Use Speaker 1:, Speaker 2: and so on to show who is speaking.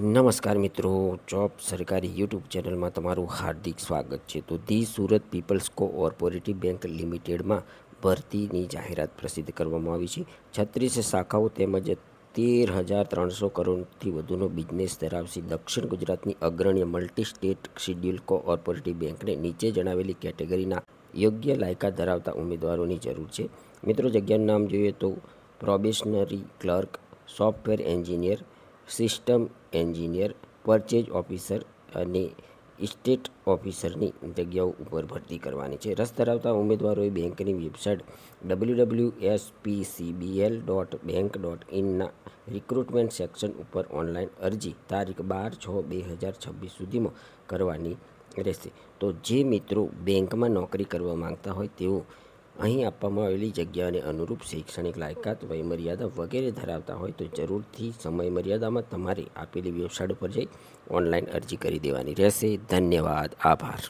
Speaker 1: નમસ્કાર મિત્રો, જોબ સરકારી યુટ્યુબ ચેનલમાં તમારું હાર્દિક સ્વાગત છે. તો the Surat peoples cooperative bank લિમિટેડમાં ભરતીની જાહેરાત પ્રસિદ્ધ કરવામાં આવી છે. 36 શાખાઓ તેમજ 13,300 કરોડથી વધુનો બિઝનેસ ધરાવતી દક્ષિણ ગુજરાતની અગ્રણી મલ્ટી સ્ટેટ શિડ્યુલ કોઓપરેટિવ બેંકને નીચે જણાવેલી કેટેગરીના યોગ્ય લાયકાત ધરાવતા ઉમેદવારોની જરૂર છે. મિત્રો, જગ્યાનું નામ જોઈએ તો probationary clerk, software engineer, system engineer, purchase officer અને ઇસ્ટેટ ઓફિસરની જગ્યાઓ ઉપર ભરતી કરવાની છે. રસ ધરાવતા ઉમેદવારોએ બેંકની વેબસાઇટ www.spcbl.bank.in ના રિક્રુટમેન્ટ સેક્શન ઉપર ઓનલાઈન અરજી તારીખ 12/6/2026 સુધીમાં કરવાની રહેશે. તો જે મિત્રો બેંકમાં નોકરી કરવા માંગતા હોય તેઓ અહીં આપવામાં આવેલી જગ્યાને અનુરૂપ શૈક્ષણિક લાયકાત, વયમર્યાદા વગેરે ધરાવતા હોય તો જરૂરથી સમયમર્યાદામાં તમારે આપેલી વેબસાઇટ ઉપર જઈ ઓનલાઈન અરજી કરી દેવાની રહેશે. ધન્યવાદ, આભાર.